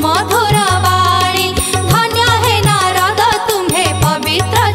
मधुर वाणी धन्य है नारद तुम्हें पवित्र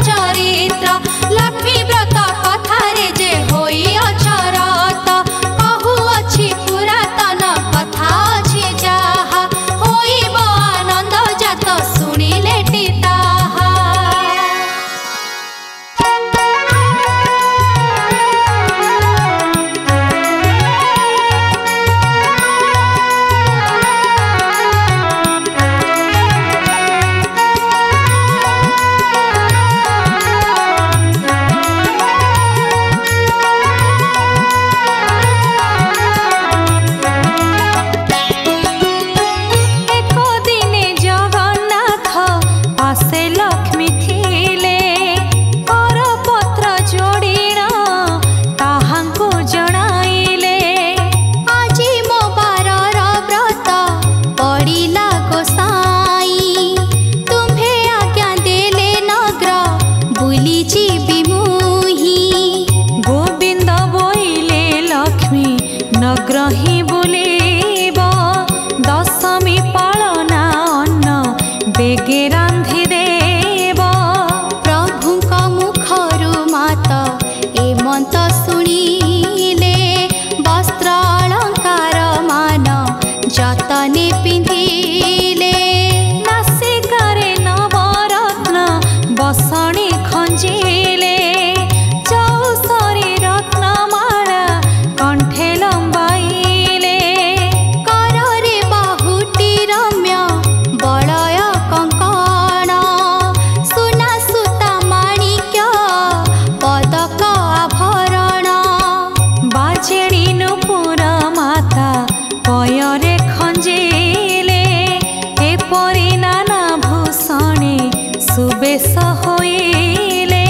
सुबेश होइले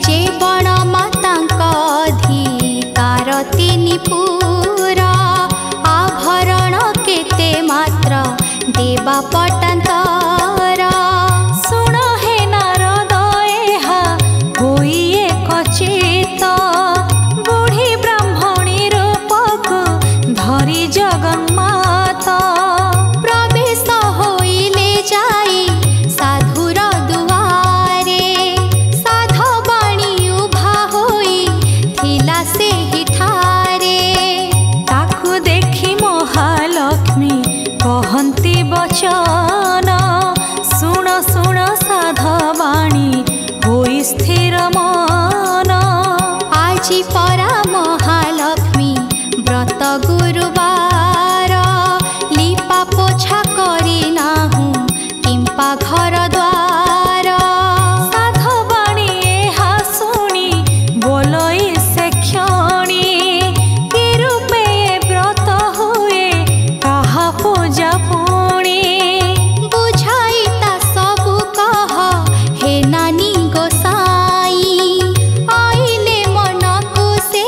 जे बण मातांक अधिकार तिनि पूरा आभरण केते मात्र देवा पटांतर सुण हे नारद एहा होई एक चित बुढ़ी ब्राह्मणी रूपको धरी जगन्माता प्रवेश होइले जाई साधुर दुआरे साधवाणी उभा होई थिला सेहि ठारे ताकू देखी महालक्ष्मी कहंती बचन सुण सुण साधवाणी होई स्थिर मन आजी परा महालक्ष्मी व्रत गुरुवार लिपा पोछा करी नाहु किंपा घर द्वार साधवाणी एहा शुणी बोलई से क्षणी कि रूपे व्रत हुए कहा पूजा पुणी बुझाई ता सबु कह हे नानी गोसाई आइले मनकु से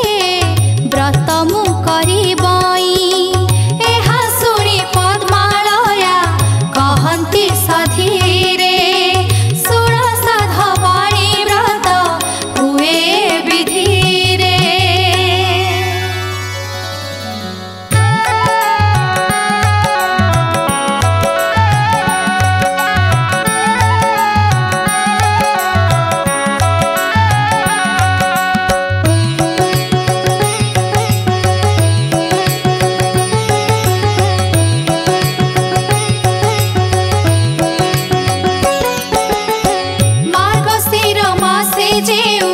व्रत मु करिबई एहा शुणी पद्मालया कहंती सधीरे सुण साधवाणी व्रत हुए विधिरे मार्गशीर मासे जेउ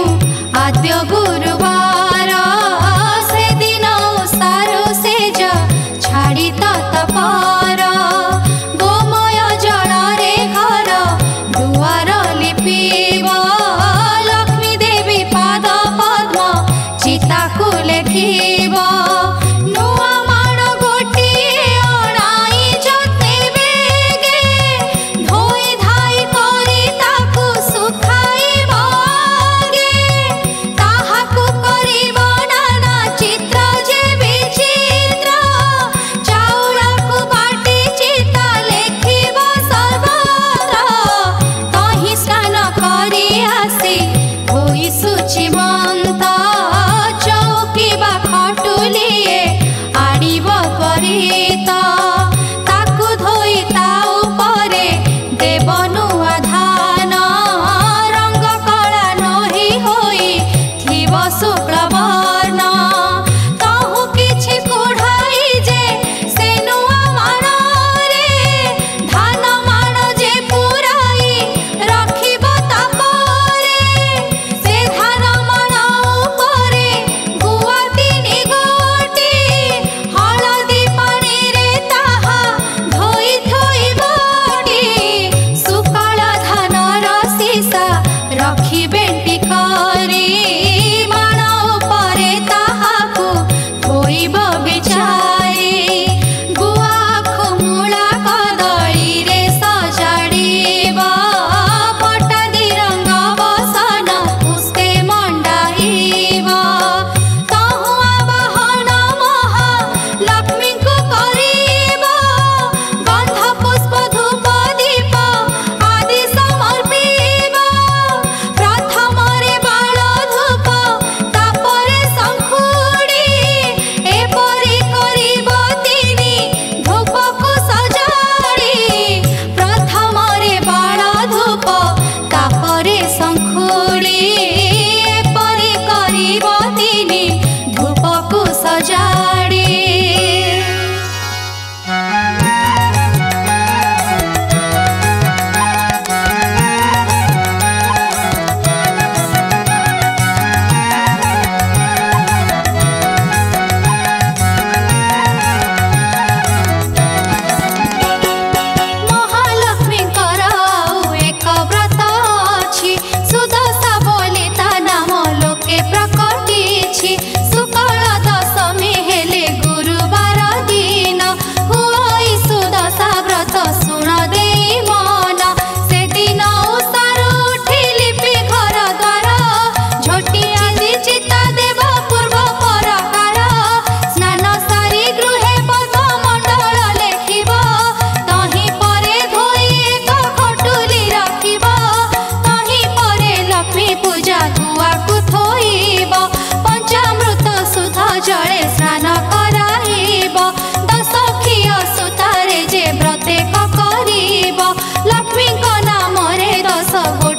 आद्य गुरुवार से दिन सारो सेज छाड़ी तत्पर गोमय जलरे घर दुआर लिपिब लक्ष्मी देवी पाद पद्म चिताकु लेखिब नुआ माण गोटिए अणाई जते बेगे धोई धाई करी ताकु सुखाइब गे ताहाकु करिब नाना चित्र जे विचित्र चाउरकु बाटी चिता लेखिब सर्वत्र तहि स्नान करी आसी होई सुचिमंत चौकी बा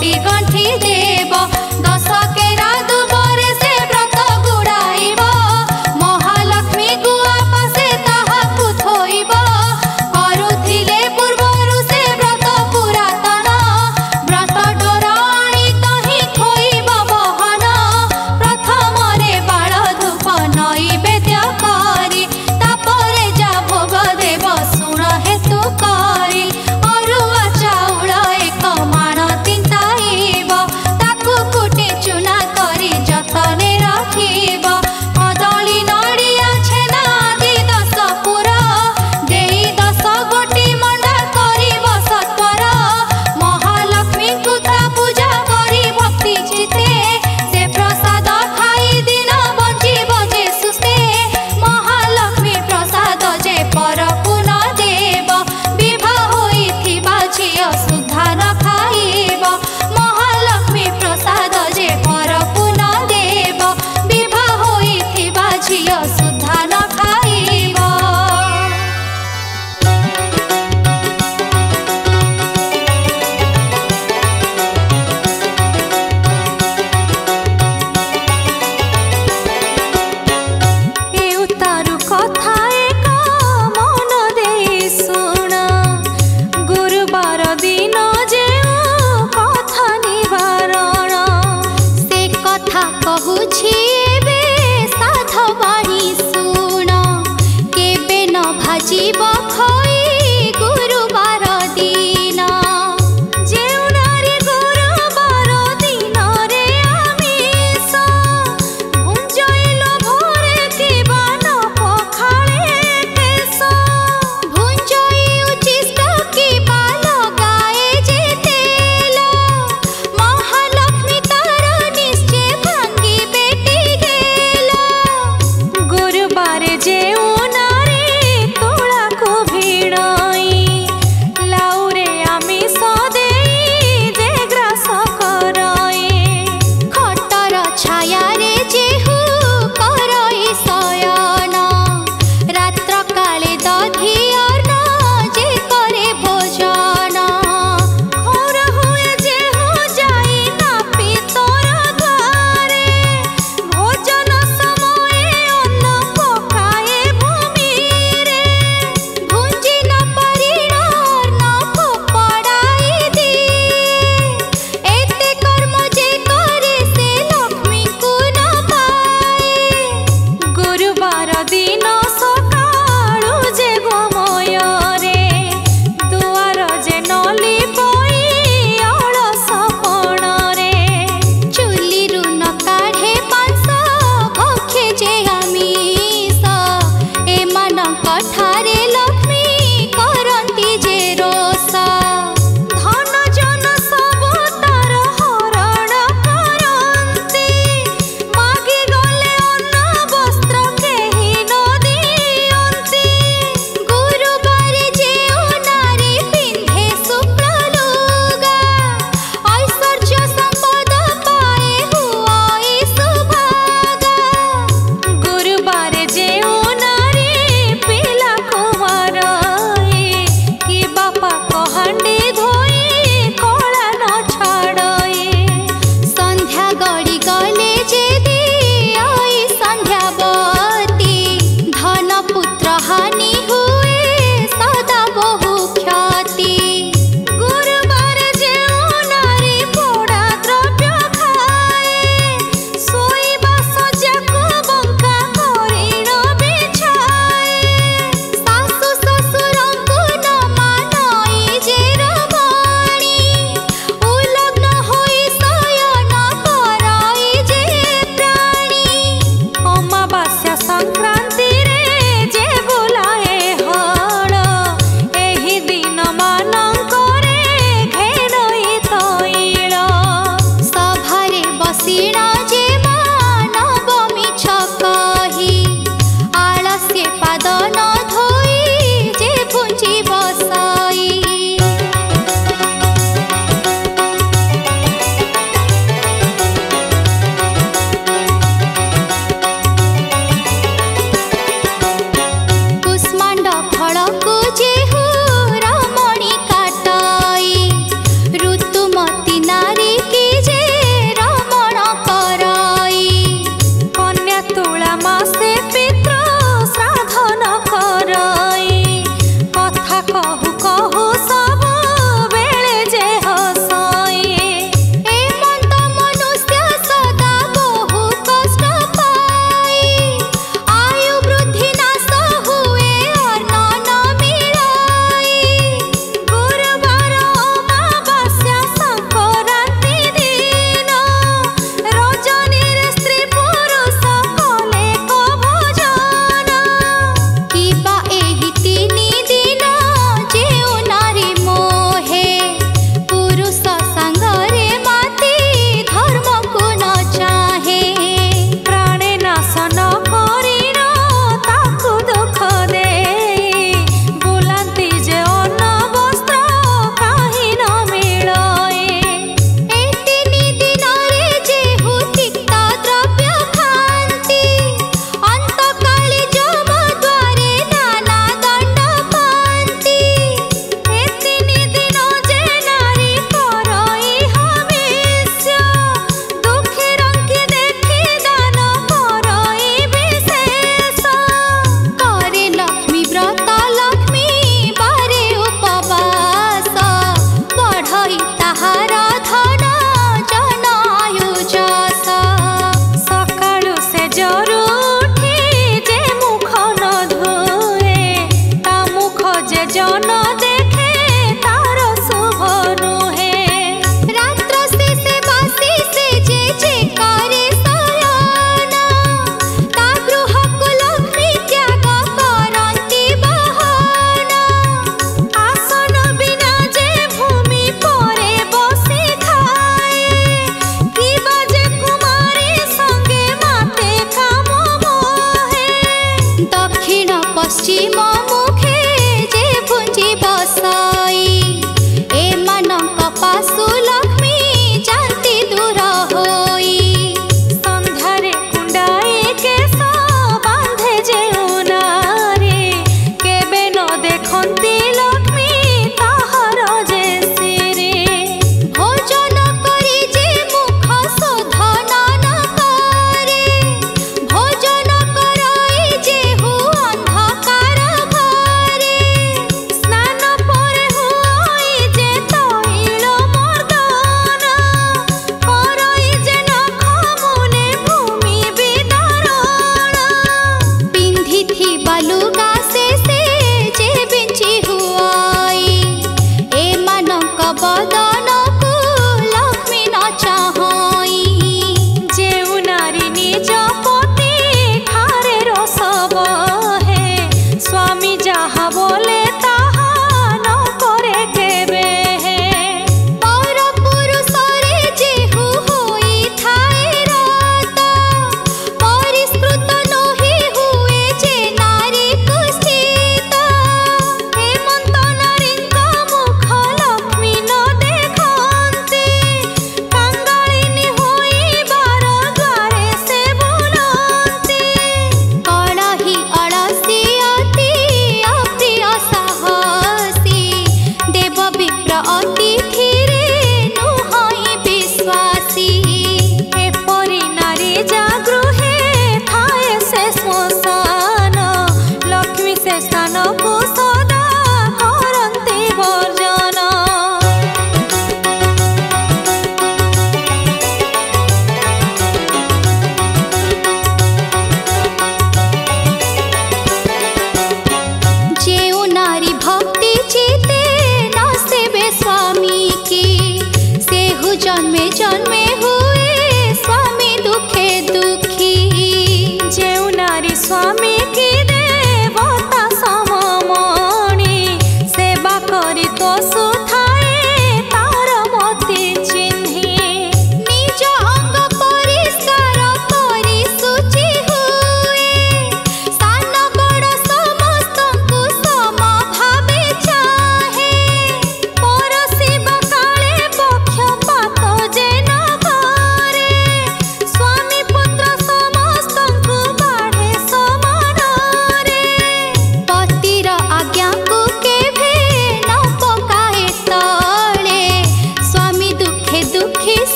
कोटी गंठी देव दश केरा दुबरे से व्रत गुड़ाइब महालक्ष्मी गुआ पासे ताहाकु थोइब करुथिले पूर्वरु से व्रत पुरातन व्रत डोरा आनी तही थोइब बहन प्रथम रे बाळ धूप नैवेद्य करी तापरे जा भोग देव शुण हेतु करी अरुआ चाउल एक माण तिंताइब।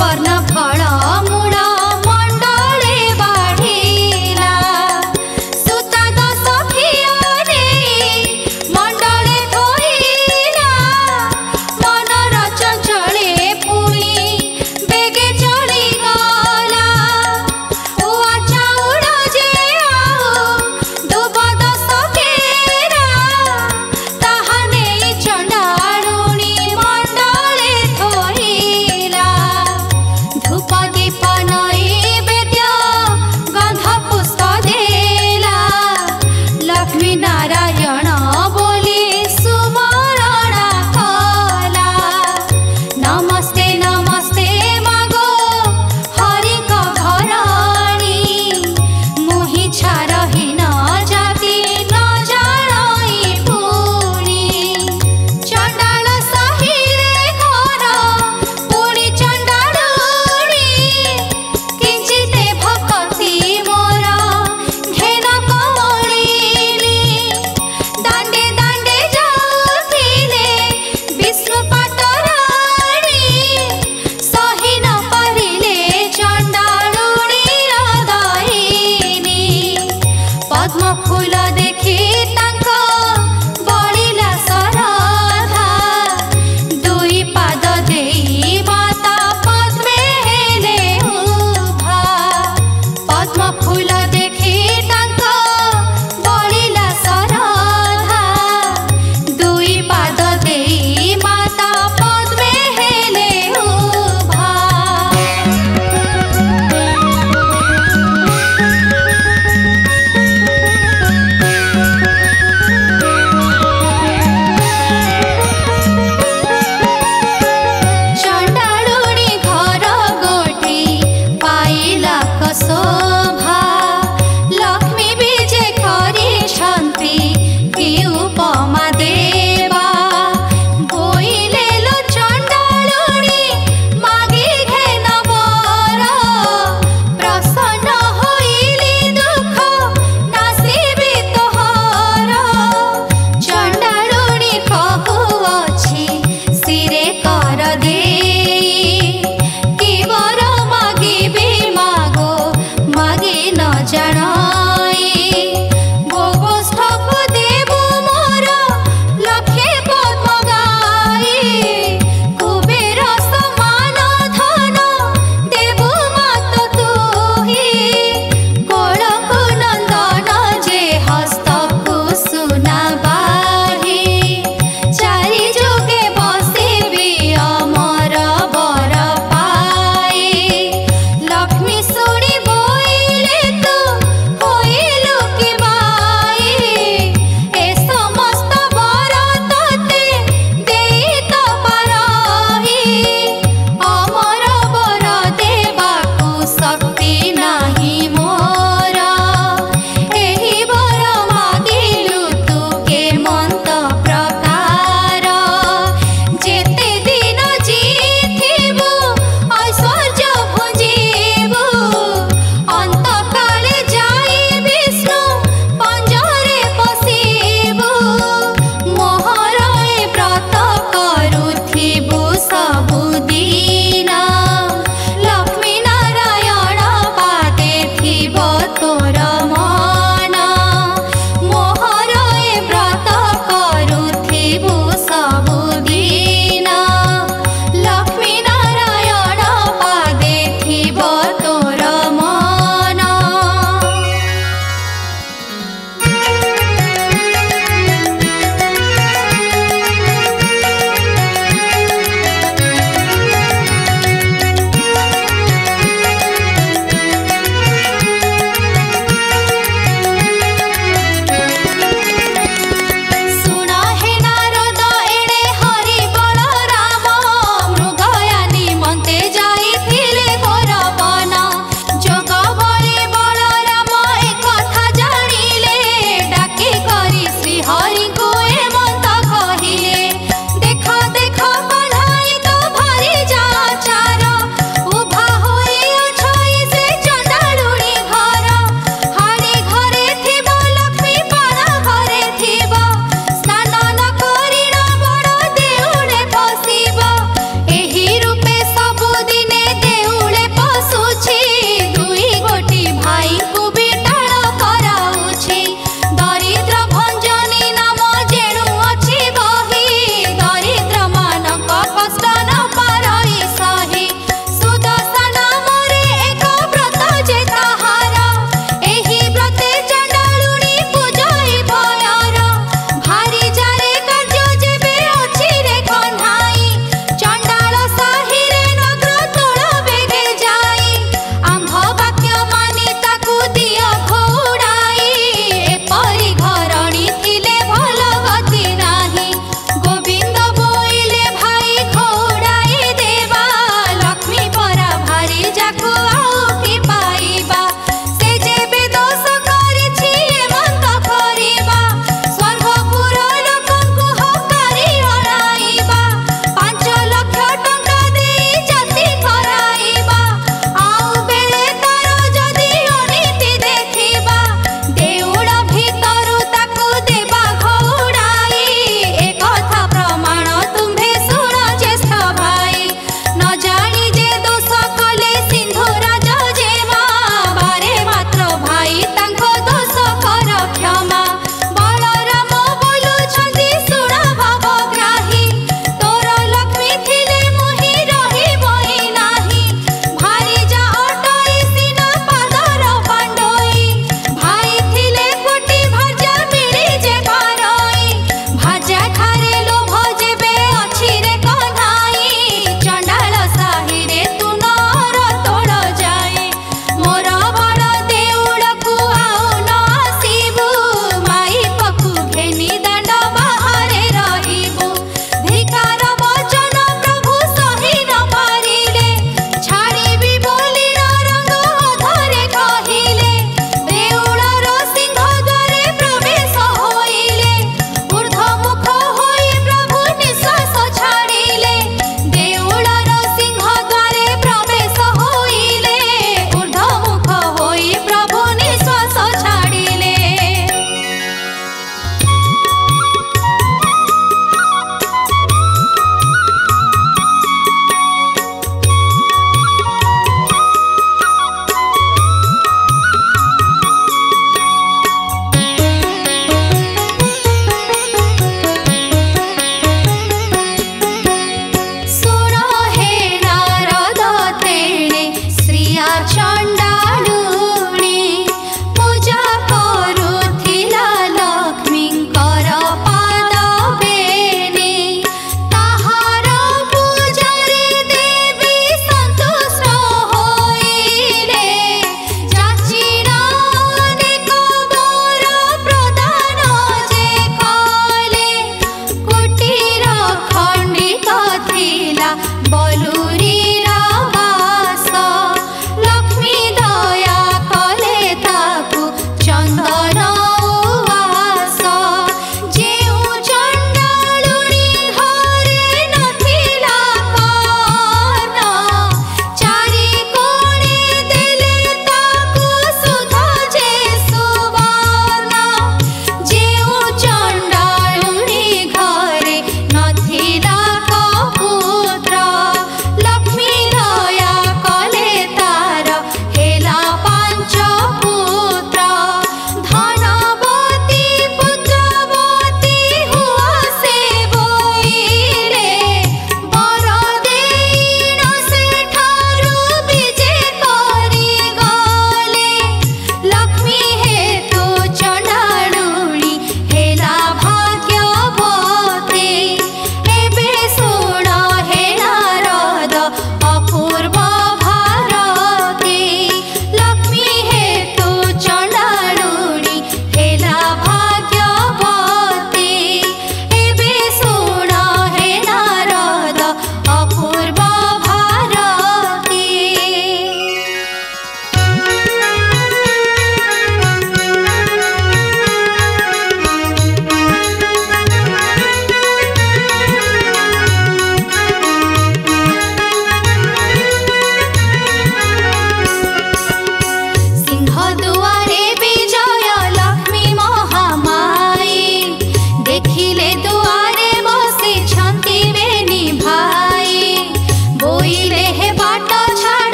बर्ण फल मूल मंडले बाढ़िला सुता 10 फियरे मंडले थोइला मनर चंचले पुणी बेगे चली गला उआ चाउर जे आउ दुब 10 केरा ताहा नेई चंडालुणी मंडले थोइला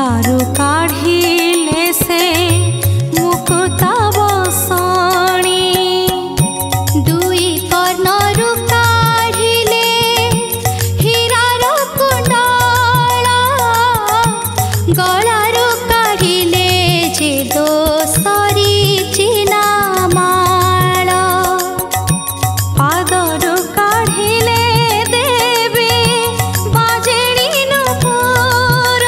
गलारू काढ़िले से मुकुता बसणी दुई कर्णरू काढ़िले हीरार कुंडल गलारू काढ़िले जे दोसरी चिना माळ पादरू काढ़िले देवी बाजेणी नुपुर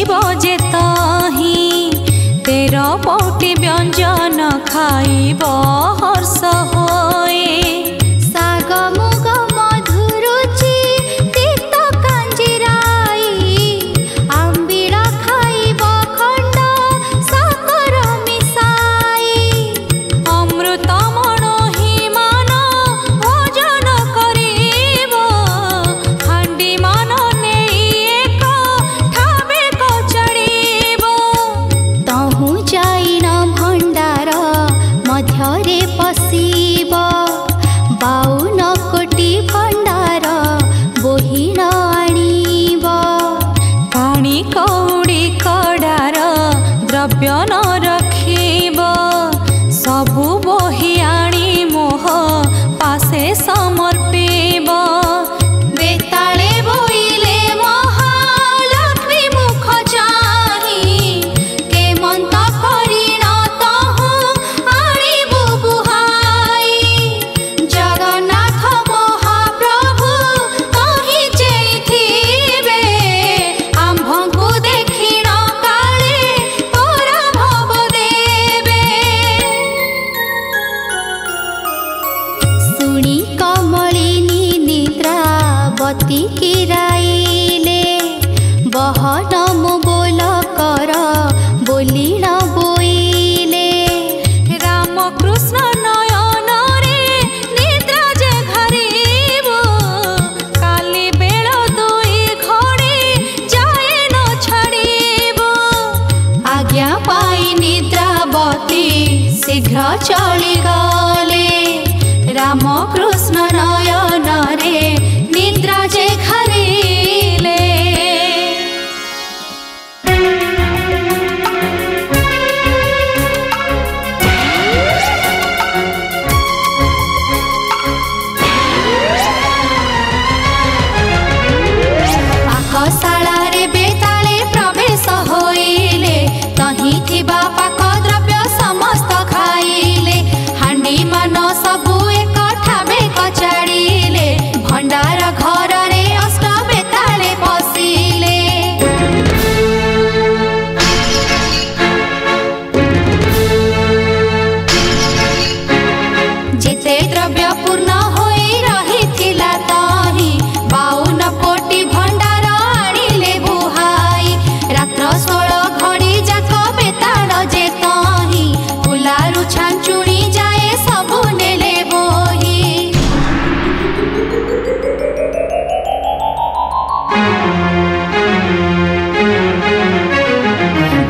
जे ताही 13 पौटी व्यंजन खाइब हर्ष होए। शाग मुग मधुरुचि तीत कांजिराई आंबिड़ा खाइब खंड साकर मिसाई। अमृत मणहि मान भोजन करिब हांडी मान नेई एक ठाबे कचड़िब। तहु जाइन भंडार मध्यरे पशिब 52 कोटी भंडार बोहिण आनिब। काणी कौड़ी कडार द्रव्य न रखिब सबु बोही आनी मोह पासे समर्पिब। बेताले बोइले महालक्ष्मी मुख चाही केमंत करिण तहु आनिबु बुहाई। जगन्नाथ महाप्रभु कहि चेथिबे आम्भଙ୍କୁ देखिण काले तोरा भव देबे। सुनी कमलिनी निद्रावती किराइले बहन मो बोल कर बोलिण बोइले। रामकृष्ण नयन रे निद्रा जे घरिब काली बेल 2 घड़ी जाए न छाड़िब। आज्ञा पाई निद्रावती शीघ्र चली गले रामकृष्ण नयन रे निद्रा जे घरिले। पाकशाला रे बेताले प्रवेश होइले तही थिबा पाक द्रव्य समस्त खाइले। हांडी मान सबु एक ठाबे कचाड़िले भंडार घर रे अष्ट बेताले पशिले। जेते द्रव्य पूर्ण होई रहिथिला तही 52 कोटी भंडार आनिले बुहाई। रात्र 16 घड़ी जाक बेताल जे तही फुलारु छांचुणी जाए सबु नेले बोही।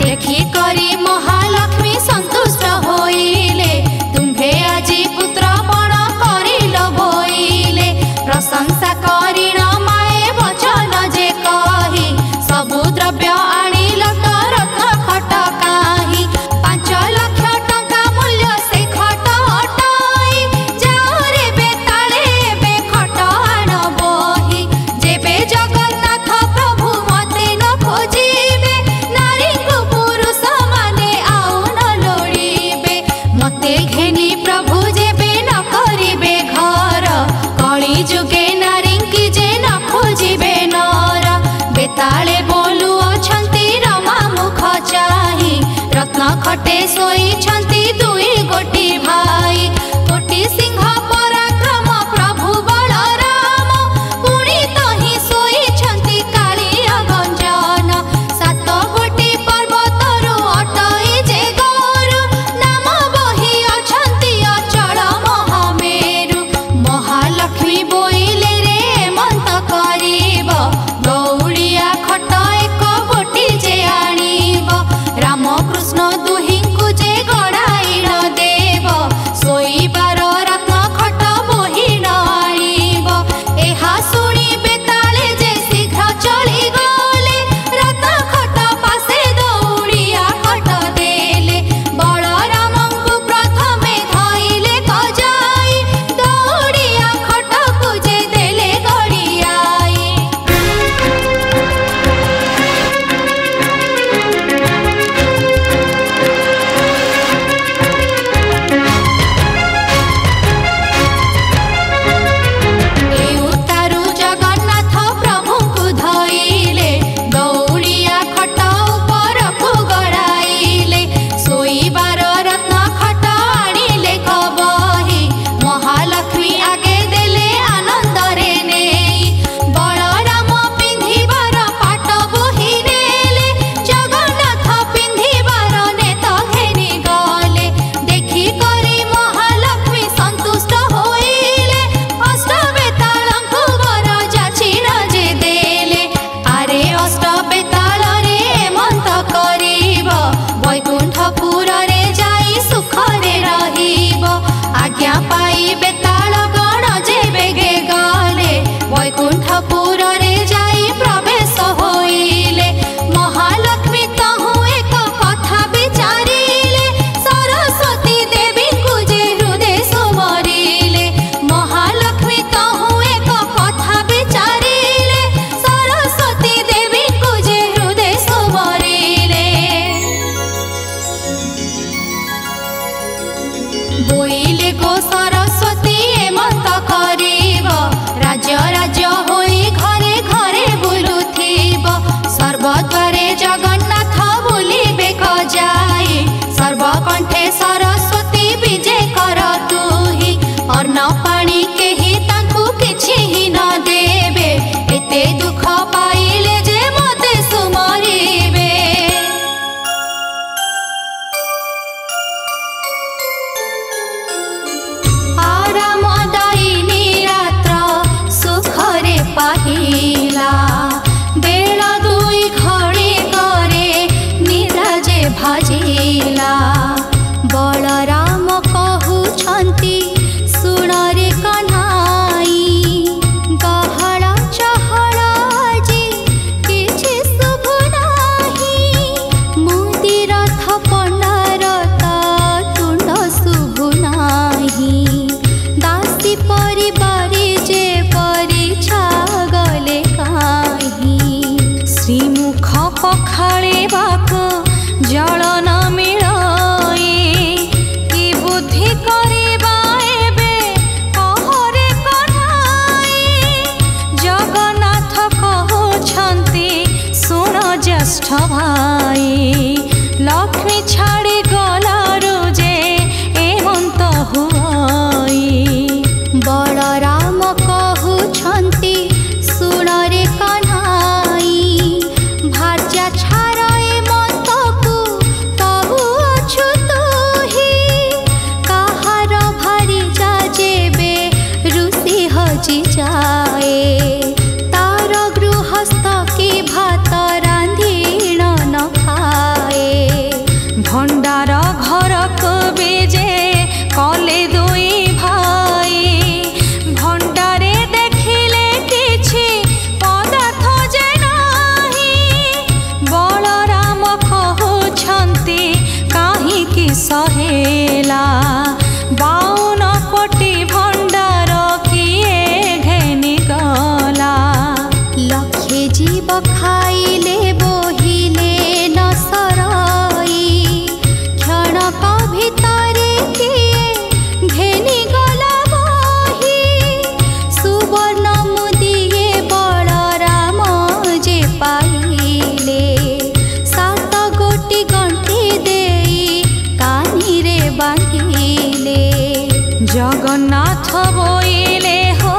देखी करी महालक्ष्मी संतुष्ट होइले तुम्भे आजी पुत्र पण करिल बोइले। प्रशंसा करिण माए वचन जे कही सबु द्रव्य आनिल तो रत्न खट काही। 5 लाख टंका मूल्य से खट अटाई जाओ रे बेताले बे खट आण बोही। जेबे जगन्नाथ प्रभु मते न खोजिबे नारी को पुरुष माने आउ न लोड़िबे। मते घेनी प्रभु जेबे न करिबे घर कଳି जुगे नारी की जे न खोजिबे नर। बेताले बोलु अछंती रमा मुख चाही रत्न खटे सोईछंती 2 गोटी भाई। कोटी सिंह पराक्रम प्रभु बलराम पुणी तही सोईछंती कालिया गंजन। 7 गोटी पर्वतरु अटई जे गौरु नाम बही अछंती अचल महामेरु। महालक्ष्मी बोइले रे मंत करिब गौड़िया खट 1 गोटी जे आनिब। रामकृष्ण दुहिंकु जे गड़ा बाजिला बलराम कहउछन्ति सुन रे कन्हाई गहळ चहळ आजी किछि शुभु नाही मुदी रथ पण्डारता तुण्ड शुभु नाही दासी परिवारे जे परिछा गले काहि श्रीमुख पखाळेबाको जल न मिलए कि बुद्धि करिबा एबे कहरे कन्हाई जगन्नाथ कहउछन्ति सुन ज्येष्ठ भाई लक्ष्मी छाड़ी गलारु जे एमंत हुई बलराम कहउछन्ति सुन रे कन्हाई भार्या छाड़ एमंतकु कहउछु तुही काहार भारी जा जेबे ऋषि हजि जाए तार गृहस्थ की भात रांधिण न खाए भंडार घर को बेजे कले दुई भाई भंडारे देखिले किछि पदार्थ जे नाही बलराम कहउछन्ति काहिकि सहेला 52 कोटी भंडार किए घेनि गला लक्षे जीव खाइले बोहिले न सरई क्षणक भितरे किए घेनि गला बही सुवर्ण मुदिए बलराम जे पाइले 7 गोटी गंठी देई कानी रे बांधिले जगन्नाथ बोइले हो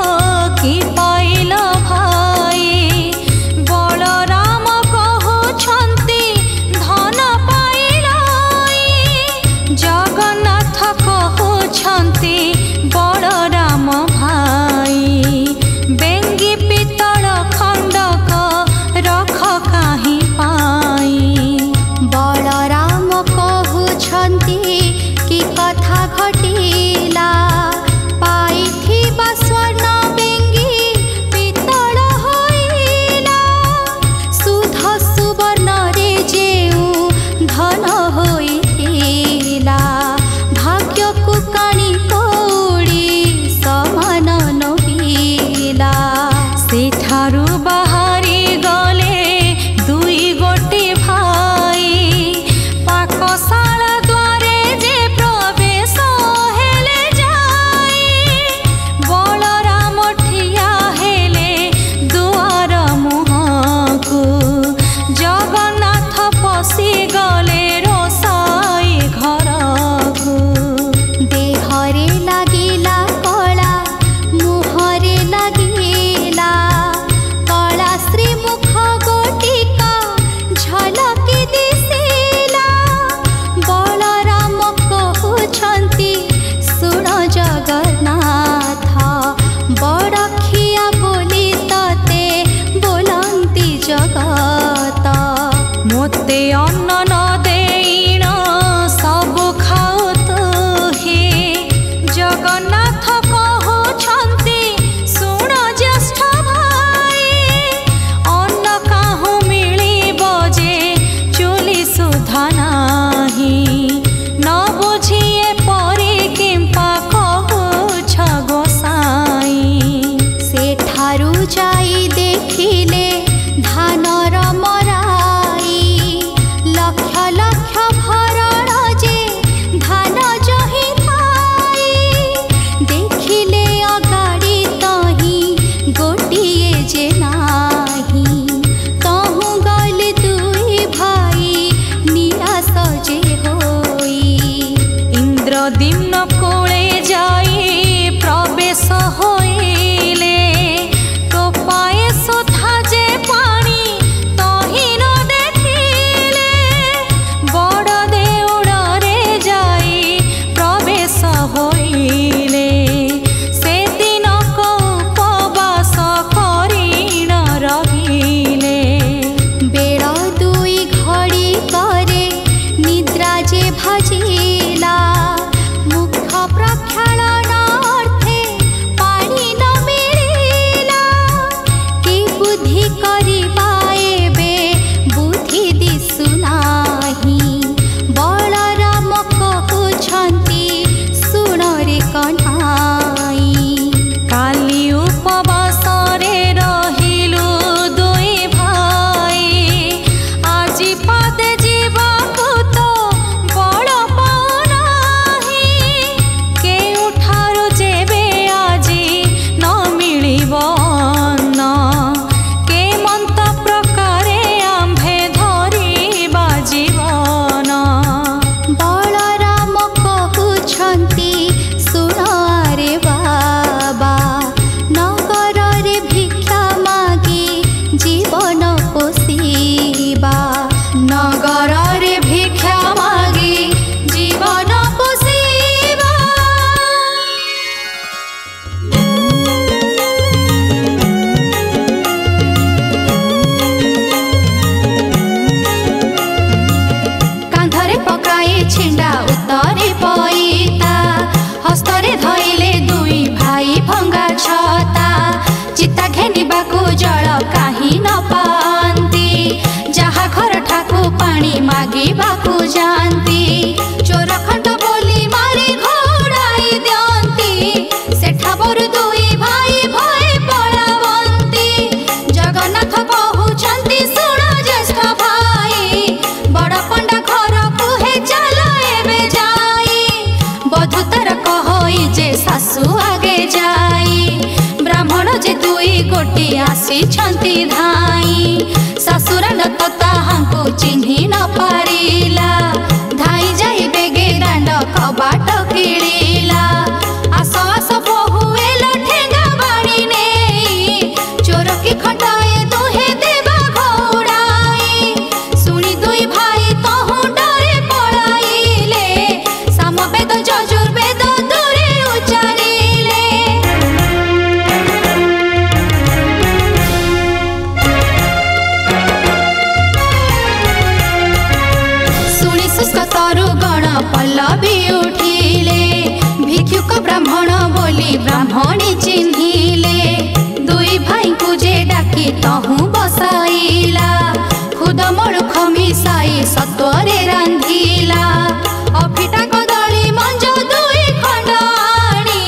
कि पाइल भाई बलराम कहउछन्ति धन पाइलाई जगन्नाथ कहउछन्ति बलराम भाई बेंगी पितल खंडक रख काहि पाई बलराम कहउछन्ति कि कथा घटिला पाइथिबा स्वर्ण बेंगी पितल होइला सुध सुवर्ण रे जेउ धन होइथिला भाग्यकु काणी कौड़ी समान नबिला सेठारु बाहारी गले 2 गोटी भाई पाकशाला द्वारे जे प्रवेश हेले जा ଖଜିଲା ମୁଖ ପ୍ରକ୍ଷାଳନାର୍ଥେ ପାଣି ନ ମିଳିଲା କି ବୁଦ୍ଧି କରିବା ଏବେ ବୁଦ୍ଧି ଦିଶୁନାହିଁ ବଳରାମ କହୁଛନ୍ତି ଶୁଣରେ କହ୍ନାଇ କାଲି ଉପବାସରେ ରହିଲୁ ଦୁଇ ଭାଇ ଆଜି ପାଦେ ଯିବାକୁ ତ ବଳ ପାଉନାହିଁ କେଉଁଠାରୁ ଯେବେ ଆଜି ନ ମିଳିବ ଅନ୍ନ କେମନ୍ତ ପ୍ରକାରେ ଆମ୍ଭେ ଧରିବା ଜୀବନ ବଳରାମ କହୁଛନ୍ତି ଶୁଣ ଆରେ ବାବା ନଗରରେ ଭିକ୍ଷା ମାଗି ଜୀବନ ପୋଷିବା ନଗରରେ ଭିକ୍ଷା ମାଗି ଜୀବନ ପୋଷିବା କାନ୍ଧରେ ପକାଇ ଛିଣ୍ଡା ଉତରେ ପଇତା ହସ୍ତରେ ଧଇଲେ ଦୁଇ ଭାଇ ଭଙ୍ଗା ଛତା ଚିତା ଘେନିବାକୁ ଜଳ କାହିଁ ନ ପାଆନ୍ତି ଯାହା ଘର ଠାକୁ ପାଣି ମାଗିବାକୁ ଯାଆନ୍ତି ଚୋର ଖଣ୍ଡ ବୋଲି ମାରି ଘୋଡ଼ାଇ ଦିଅନ୍ତି ସେଠା ବରୁ ଦୁଇ ଭାଇ ଭୟ ପଳାବନ୍ତି ଜଗନ୍ନାଥ କହୁଛନ୍ତି ଶୁଣ ଜ୍ୟେଷ୍ଠ ଭାଇ ବଡ଼ ପଣ୍ଡା ଘରକୁ ହେ ଚାଲ ଏବେ ଯାଇ ବଧୂତାର କହଇ ଯେ ଶାଶୁ ଆଗେ ଯାଇ ବ୍ରାହ୍ମଣ ଯେ ଦୁଇ ଗୋଟି ଆସିଛନ୍ତି ଧାଇ ଶାଶୁରାଲ ତ ତାହାଙ୍କୁ ଚିହ୍ନି ନ ପାରିଲା ଧାଇ ଯାଇ ବେଗେ ଦାଣ୍ଡ କବାଟ କିଳିଲା ଆସ ଆସ ବୋହୂ ଏଲ ଠେଙ୍ଗା ବାଡ଼ି ନେଇ ଚୋର କି ଖଣ୍ଡାଏ ଦୁହେଁ ଦେବା ଘଉଡ଼ାଇ ଶୁଣି ଦୁଇ ଭାଇ ତହୁଁ ଡରେ ପଳାଇଲେ ସାମବେଦ ଯଜୁର୍ବେଦ ଦୂରେ ଉଚ୍ଚାରିଲେ ଶୁଣି ଶୁଷ୍କ ତରୁଗଣ ପଲ୍ଲବୀ ଉଠିଲେ ଭିକ୍ଷୁକ ବ୍ରାହ୍ମଣ ବୋଲି ବ୍ରାହ୍ମଣୀ ଚିହ୍ନିଲେ ଦୁଇ ଭାଇଙ୍କୁ ଯେ ଡାକି ତହୁଁ ବସାଇଲା ଖୁଦ ମଳୁଖ ମିଶାଇ ସତ୍ୱରେ ରାନ୍ଧିଲା ଅଫିଟା କଦଳୀ ମଞ୍ଜ ଦୁଇ ଖଣ୍ଡ ଆଣି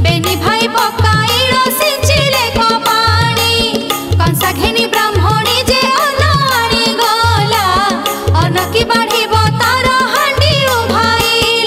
ବେନି ଭାଇ ପକାଇଳ ସିଞ୍ଚିଲେ କପାଣି କଂସା ଘେନି ବ୍ରାହ୍ମଣୀ ଯେ ଅନ୍ନ ଆଣି ଗଲା ଅନ୍ନ କି ବାଢ଼ିବ ତାର ହାଣ୍ଡି ଉଭାଇଲା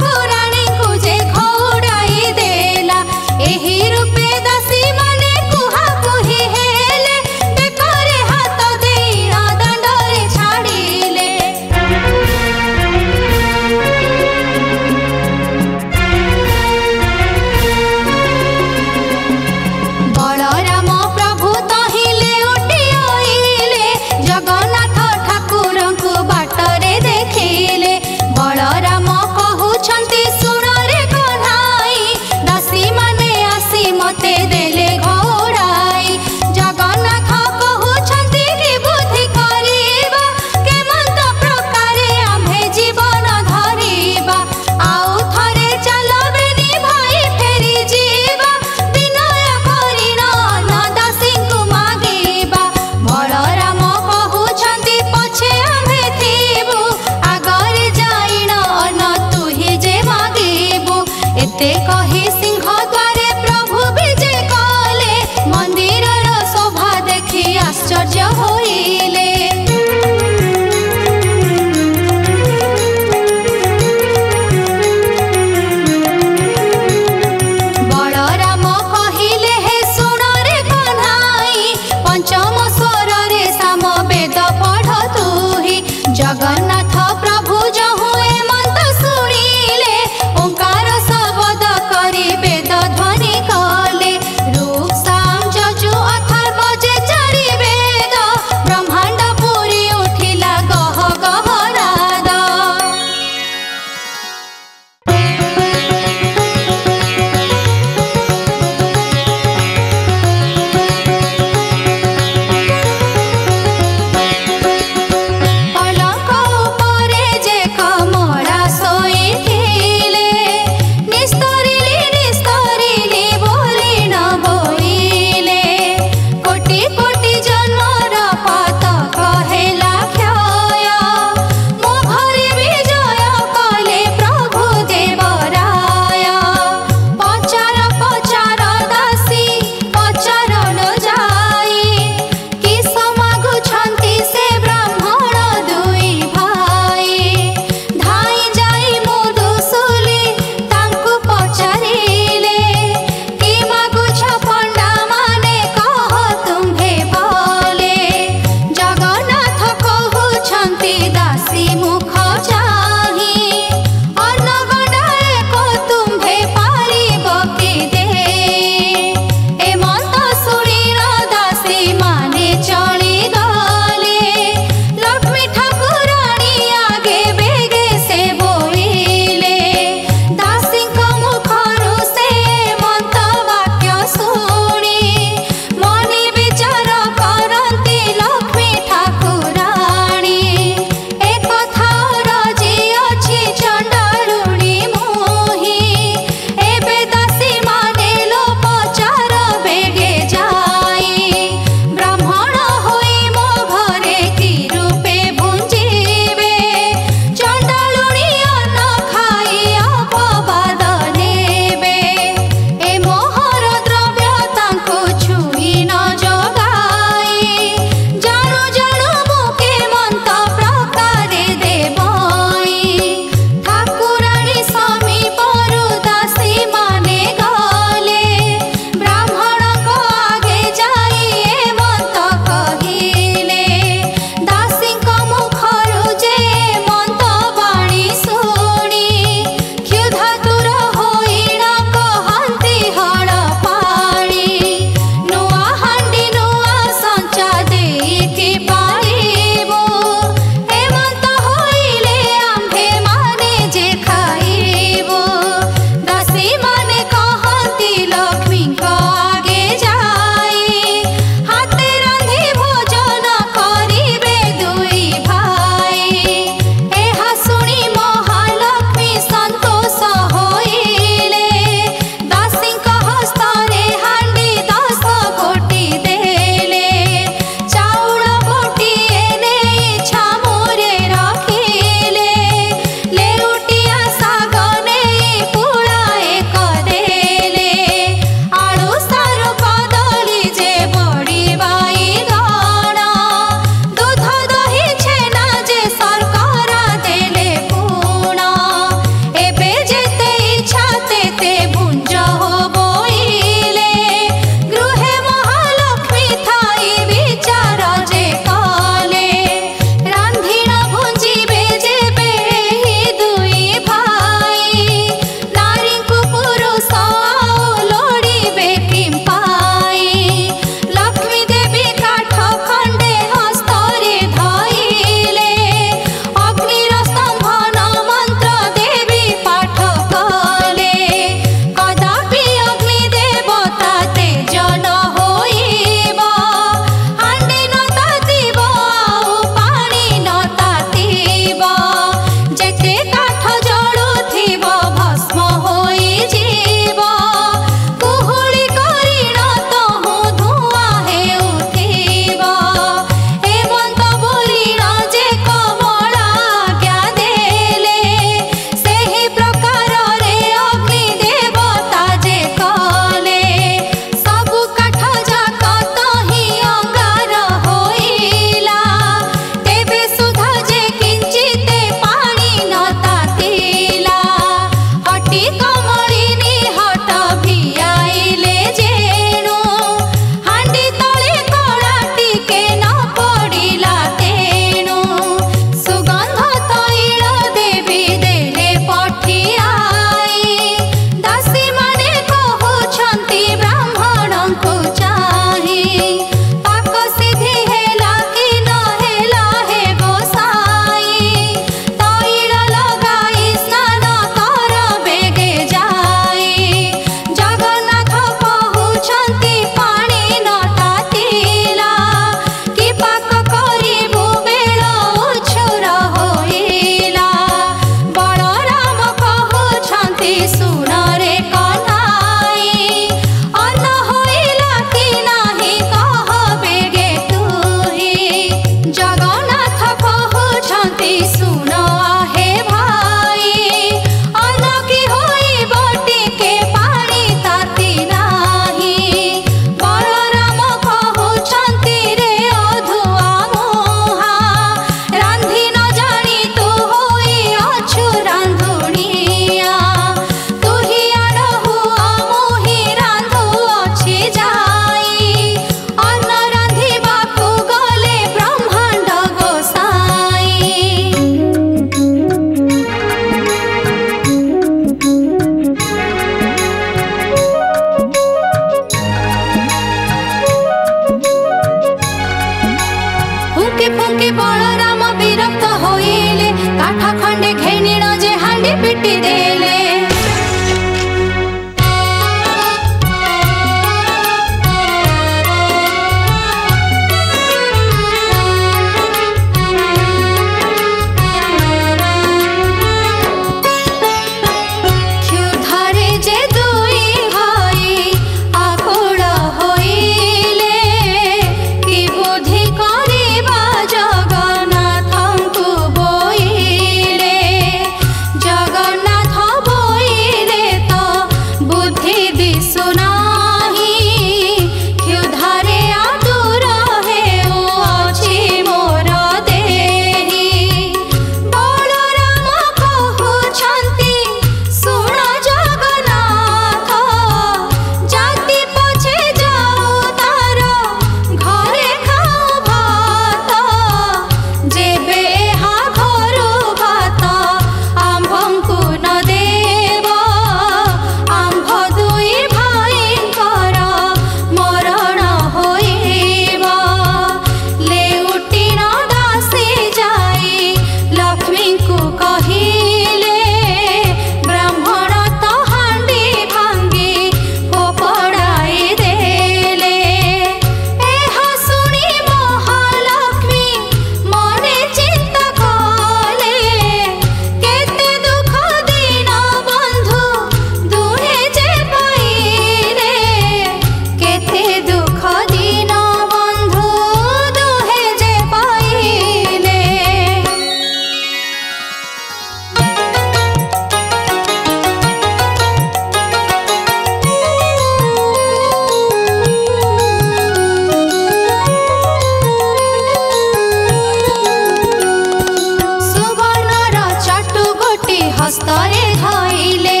हस्तरे धइले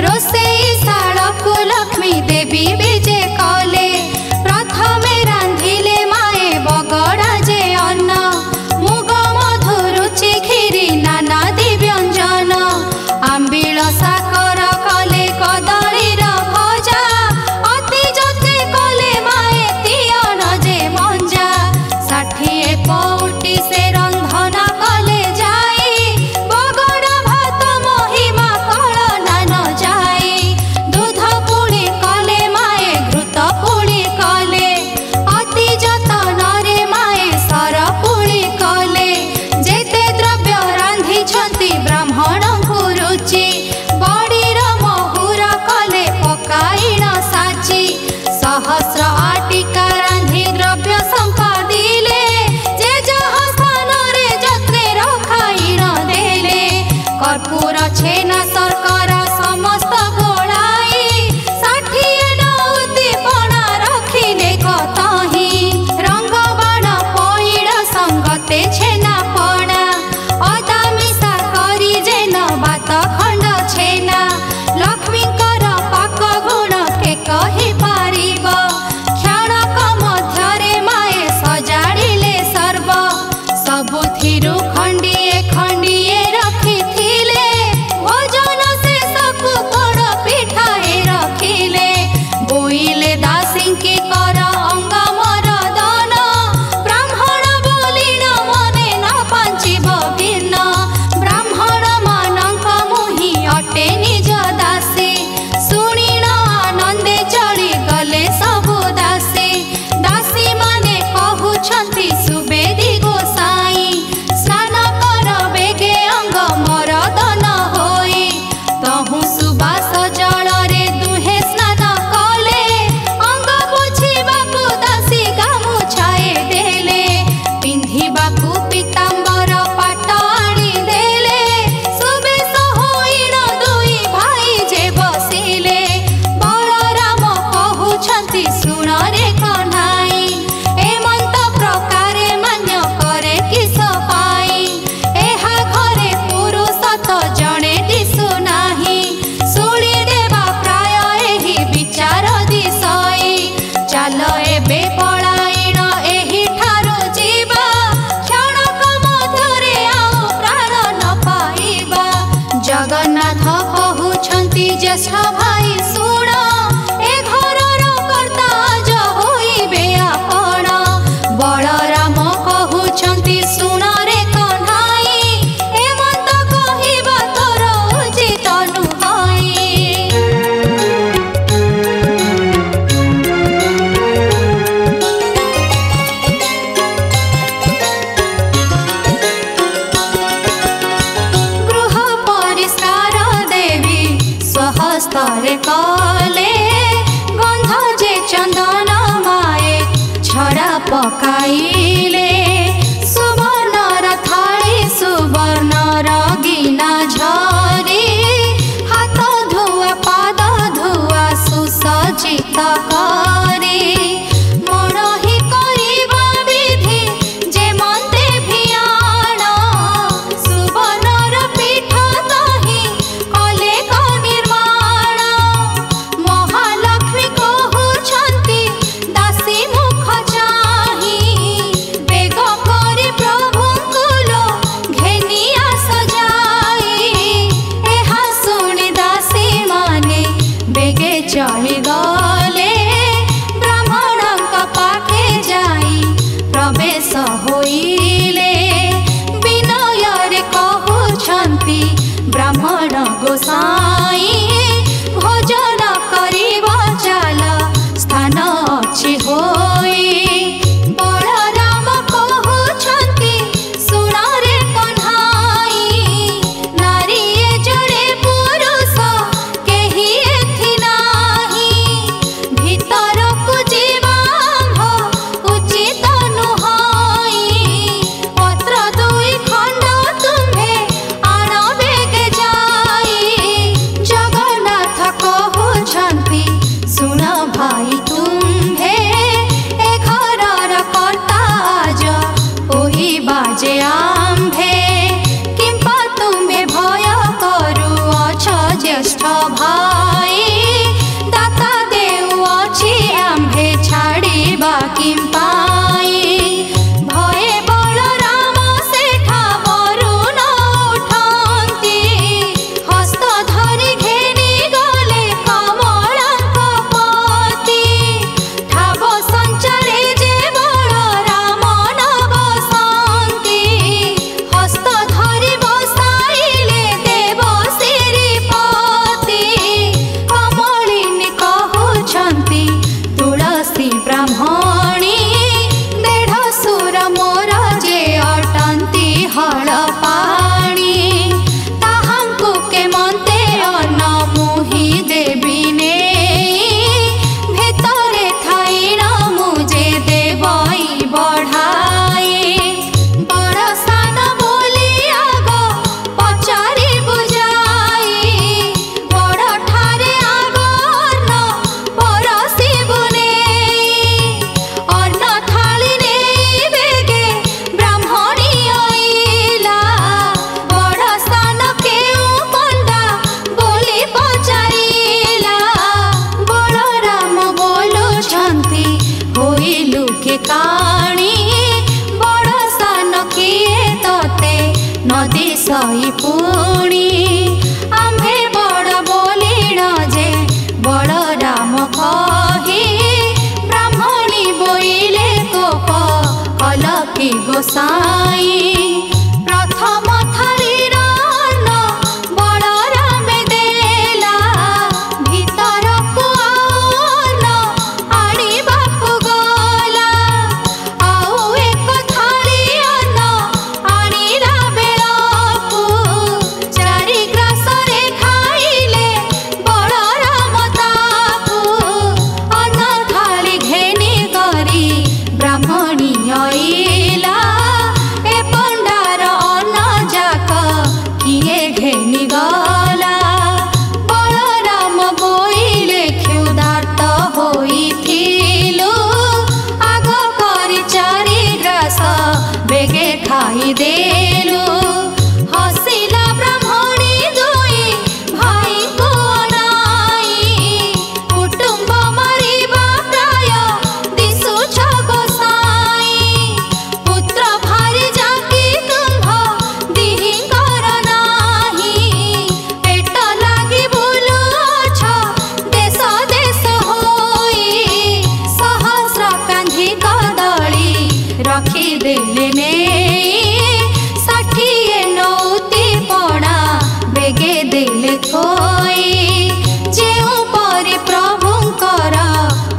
रोषेई शालकु लक्ष्मी देवी विजे कले प्रथमे रांधिले माए बगड़ा जे अन्न मुग मधु रुचि खीरी नानादी व्यंजन आंबिल साकर कले कदलीर भजा अति जते कले माए तियन जे मंजा 60 पौटी से रंधन कले जाई बगड़ा भात महिमा कलना न जाई दूध पुड़ी कले माए घृत पुड़ी कले अति जतन रे माए सर पुड़ी कले जेते द्रव्य रांधि छंती ब्राह्मण को रुचि बड़ीर महुर कले पकाइण साची सहस्र आटिका रांधि द्रव्य संपादिले जे जहा स्थान रे जत्रे रखाइण देले कर्पूर छेना शर्करा समस्त गोळाई 60 उद्दीपना रखिले कतही रंग बाण पइड संगते छेना पणा अदा मिसा करी जेन बात खंड छेना लक्ष्मीकर पाक गुण के कहि पारिब क्षणक मध्यरे माए सजाड़िले सर्व सबुथिरु खंडिए खंडिए रखिथिले भोजन शेषकु पोड़ पिठाए रखिले बोइले दासींकी कर अंग मरदन ब्राह्मण बोलिन मने न पंचिब भिन्न ब्राह्मण मानक मुहि अटे निज दासी सुनिण आनंदे चली गले सबु दासी दासी माने कहुछंती सुबेदी गोसाई स्नान कर बेगे अंग मरदन होई तहु सुबास जल रे दुहे स्नान कले अंग पोछिबाकु दासी गामुछाए देले पिंधिबाकु पीतांबर पाट आनी देले सुबेश होइण दुई भाई जे बसिले बलराम कहुछंती सुण रे कन्हाई एमंत प्रकारे मान्य करे किस पाई एहा घरे पुरुष तो जणे दिसु नाही सुनी देवा प्राय एही विचार दिसई चाल एबे पलायण एही ठारु जीवा क्षणक मध्यरे आउ प्राण न पाइबा जगन्नाथ कहुछंती ज्येष्ठ भाई सुण ए घरर कर्ता आज होइबे आपण बलराम कहुछंती सुण रे कन्हाई एमंत कहिबा तोर उचित नुहई गृह परिष्कार देवी स्वहस्तरे कले गंध जे चंदन माए छड़ा पकाइले सुवर्णर थाली सुवर्णर गिना झरी हाथ धुआ पाद धुआ सुसज्जित करी मणहि करिबा विधि जे मन्ते भियाण सुवर्णर पीठ तहि कले क निर्माण महालक्ष्मी कहुछंती दासी मुख चाहि शुणी आम्भे बड़ बोलिण जे बलराम कही ब्राह्मणी बोइले कोप अलकी गोसाई प्रथम थालीर अन्न बलराम देला भितरकु अन्न आनिबाकु गला आउ एक थाली अन्न आनिला बेलकु चारि ग्रासरे खाइले बलराम ताकु अन्न थाली घेनी करी ब्राह्मणी आइला ए पंडार अन्न जाक किए घेनी गला बलराम बोइले क्षुधार्त होइथिलु आग करी चारि ग्रास बेगे खाई देलु हसिला ब्राह्मणी दुई भाई को अनाई कुटुंब मरिबा प्राय दिशुछ गोसाई पुत्र भारी जाकी तुम्भ दिहिंकर नाही पेट लागी बुलु अछ देश देश होई सहस्र कांधी कदली रखी देले नेई 60 नौती पड़ा बेगे देले थोई जेउ परि प्रभुंकर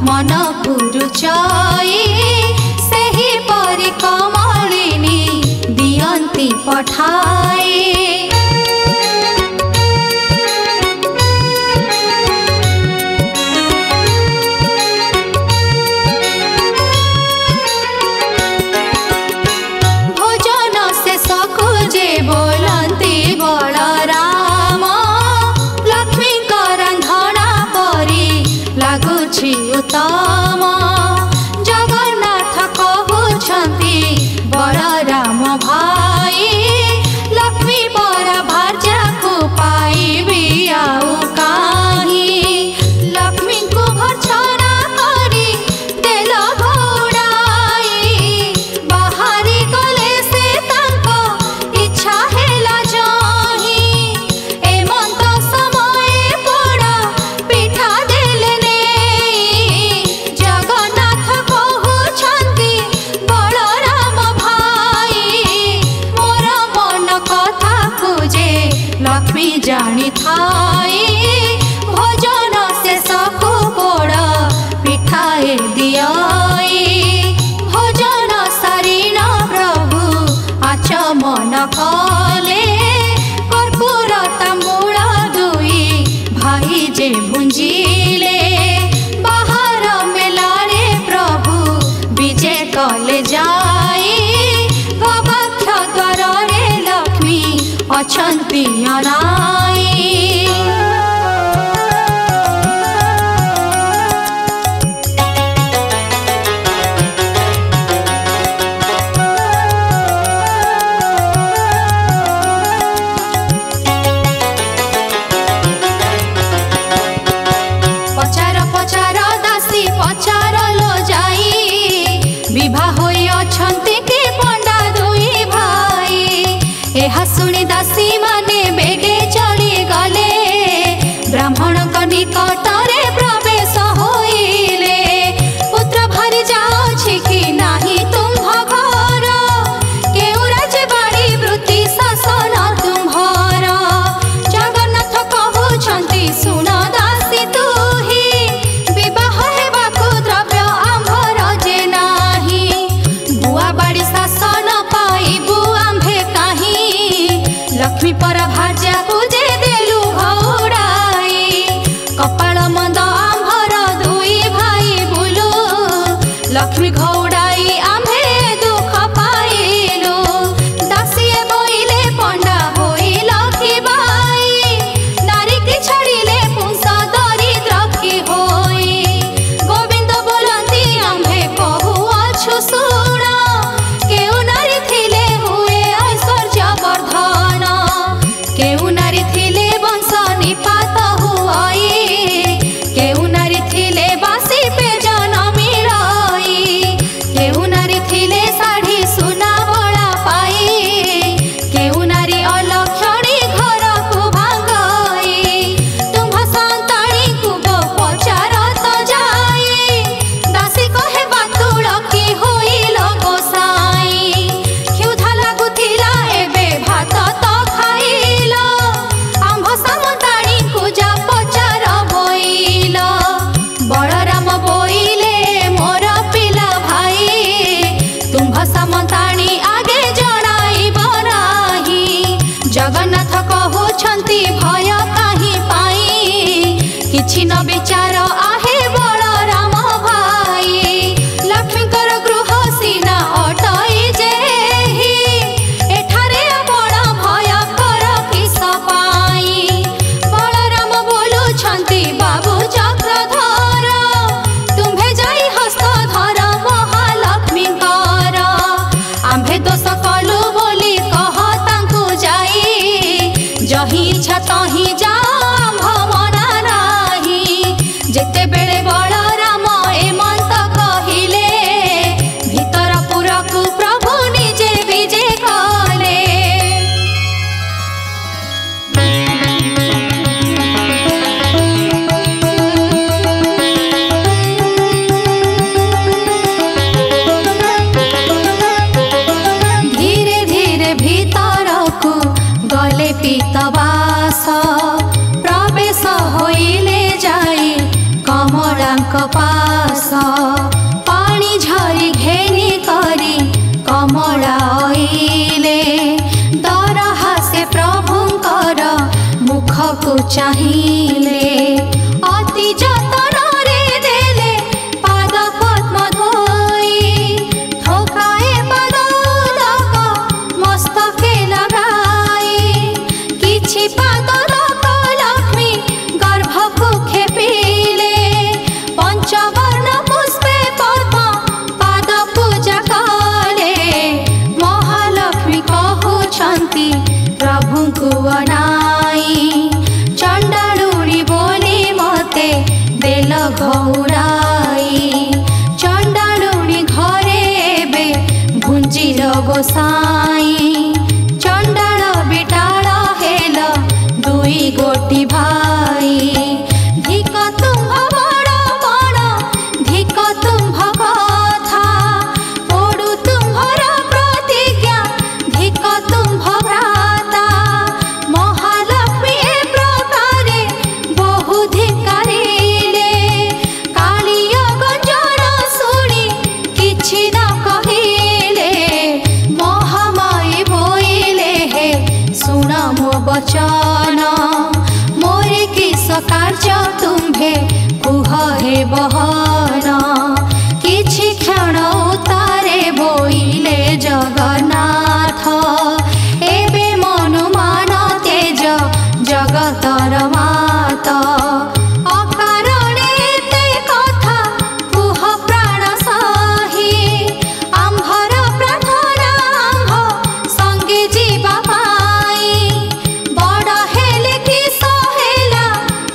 मन पुरुचाई सेही परि कमलिनी दियंती पठाई भोजन से सकुजे बोलती बलराम लक्ष्मी रंधना परी लागुछि उत्तम जगन्नाथ कहउछंती बलराम भाई लक्ष्मी पर भार्याकु पाइबी आउ काहि लक्ष्मी को भर्छना करी देल घोड़ाई बाहरी गले से तांको इच्छा हेला जही एमंत समय पोड़ा पिठा देले नेई जगन्नाथ कहउछंती बलराम भाई मोर मन कथा कुजे लक्ष्मी जानी थाई भोजन से सकु पोड़ पिठाए दियाई भोजन सारीन प्रभु आचमन कले कर्पूर तांबूल दुई भाई जे भुंजिले बाहर मेलारे प्रभु विजे कले जाई गवाक्ष द्वार रे लक्ष्मी अछंती अनाई पचार पचार दासी पचार लो जाई विवाह होई अछंती के पंडा दुई भाई एहा सुनी दासी माने बेगे चली गले कहुछंती भय काहे पाई किछि न विचार आहे बलराम भाई लक्ष्मीकर गृह सीना अटई जेहि एठारे बड़ भय कर किस पाई बलराम बोलुछंती बाबू चक्रधर तुम्भे जाई हस्त धर महालक्ष्मी कर आम्भे दोष कलु बोली कह तांकु जाई जही इच्छा तही जा मना नाही जेते बेले बलराम एमंत कहिले भीतर पुरकु प्रभु निजे विजे कले धीरे धीरे भीतर को गले पीतवास प्रवेश होइले जाई कमलांक पास पानी झरी घेनी करी कमला आइले दरहा से प्रभुंकर मुख को चाहिले अति जतन रे देले पाद पद्म धोई ठोकाए पादोदक मस्तके लगाई किछि पादोदक लक्ष्मी गर्भ को खेपिले पंचवर्ण पुष्पे पद्म पाद पूजा कले महालक्ष्मी कहुछंती प्रभु को अनाई चंडालुणी बोली मते देल घौड़ाई चंडालुणी घरे एबे भुंजिल गोसाई चंडाल बिटाल हेल दुई गोटी भाई धिक तुम्भ बड़ बड़ धिक तुम्भ कथा पड़ु तुम्भर प्रतिज्ञा धिक तुम्भ भ्राता महालक्ष्मी ए प्रकारे बहु धिकारिले कालिय गंजन शुणी किछि न कहिले महामाई बोइले हे सुन मो बचन मोरे किस कार्य तुम्भे कुह हे बहन किछि क्षण उतारे बोइले जगन्नाथ एबे मनु मान तेज जगतर माता अकारणे ते कथा कुह प्राण साही आम्भर प्रार्थना आम्भ संगे जीवा पाई बड़ हेले किस हेला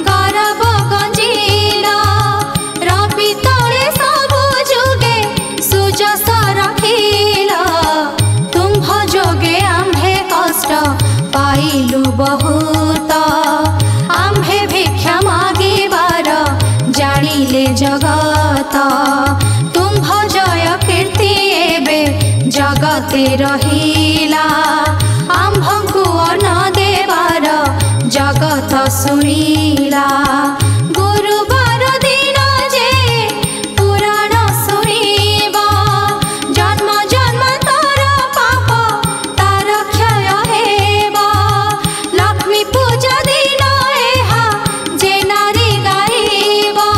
गरब गंजिला रवि तले सबु जुगे सुजस रखिला तुम्भ जोगे आम्भे कष्ट पाइलु बहुत आम्भे भिक्षा मागिबार जानिले जगत तुम्भ जय कीर्ति एबे जगते रहिला आम्भंकु अन्न देवार जगत सुनिला गुरुवार दिन जे पुराण सुनिबा जन्म जन्मांतर पाप तार क्षय हेबा लक्ष्मी पूजा दिन एहा जे नारी गाइबा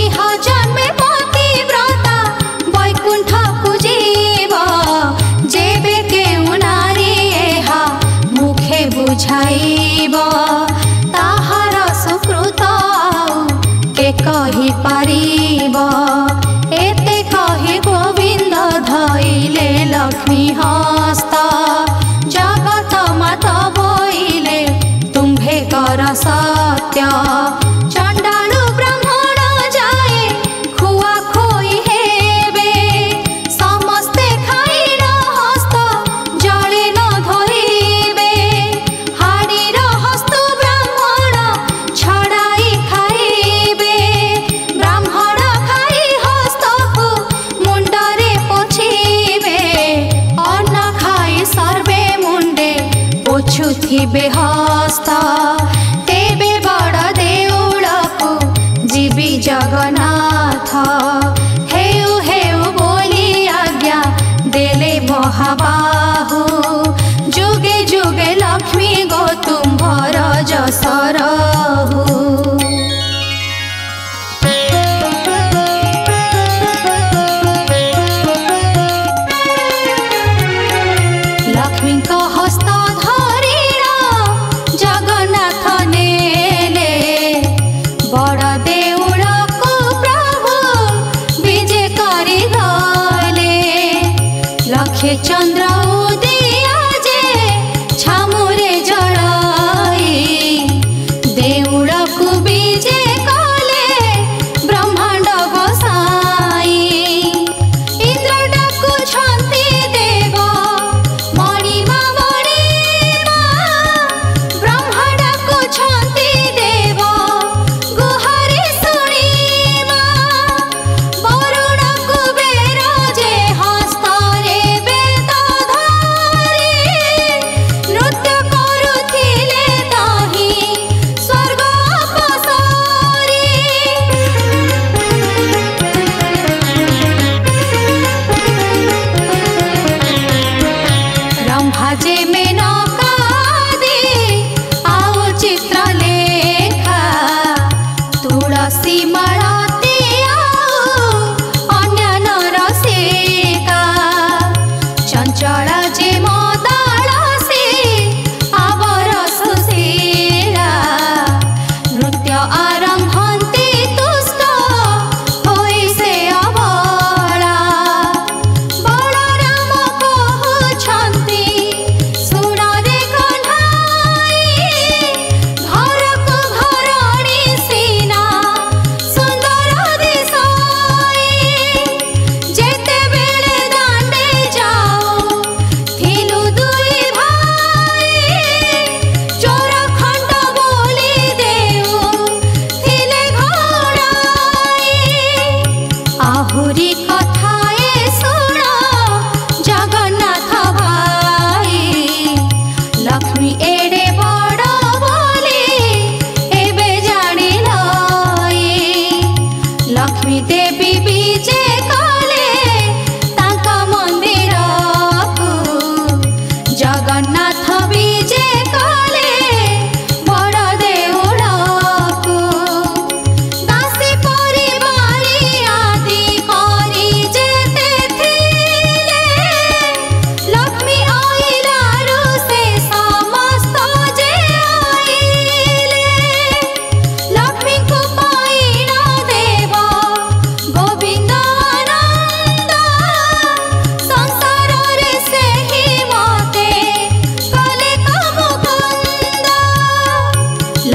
इह जन्मे पतिव्रता वैकुंठ को जीवा जेबे केउ नारी एहा मुखे बुझाइबा ताहार सुकृत आउ के कहि पारिबा एते कहि गोविंद धइले लक्ष्मी हस्त जगत माता बोइले तुम्भे कर सत्य चंडालु ब्राह्मण जाए खुआ खोई हेबे समस्ते खाइल हस्त जले न धरिबे हाड़ीर हस्त ब्राह्मण छड़ाई खाइबे ब्राह्मण खाई हस्त को मुंडरे पोछिबे अन्न खाई सर्वे मुंडे पोछुथिबे हस्त तेबे बड़ देउल को जीवी जगन्नाथ हेउ हेउ बोली आज्ञा देले महाबाहु जुगे जुगे लक्ष्मी गो तुम्भ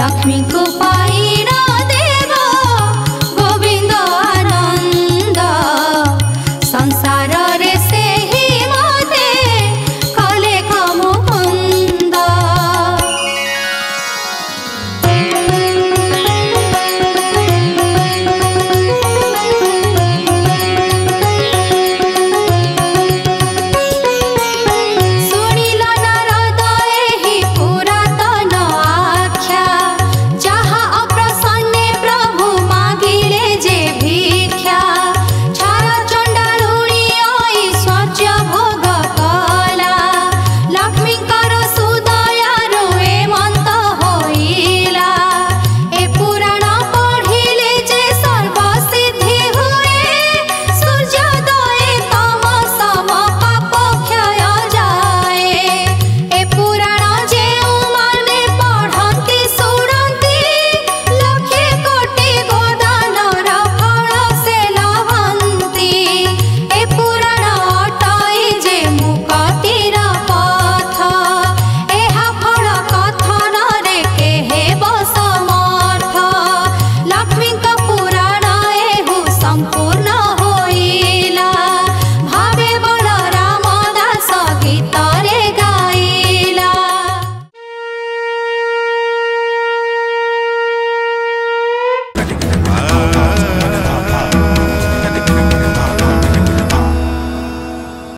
लक्ष्मी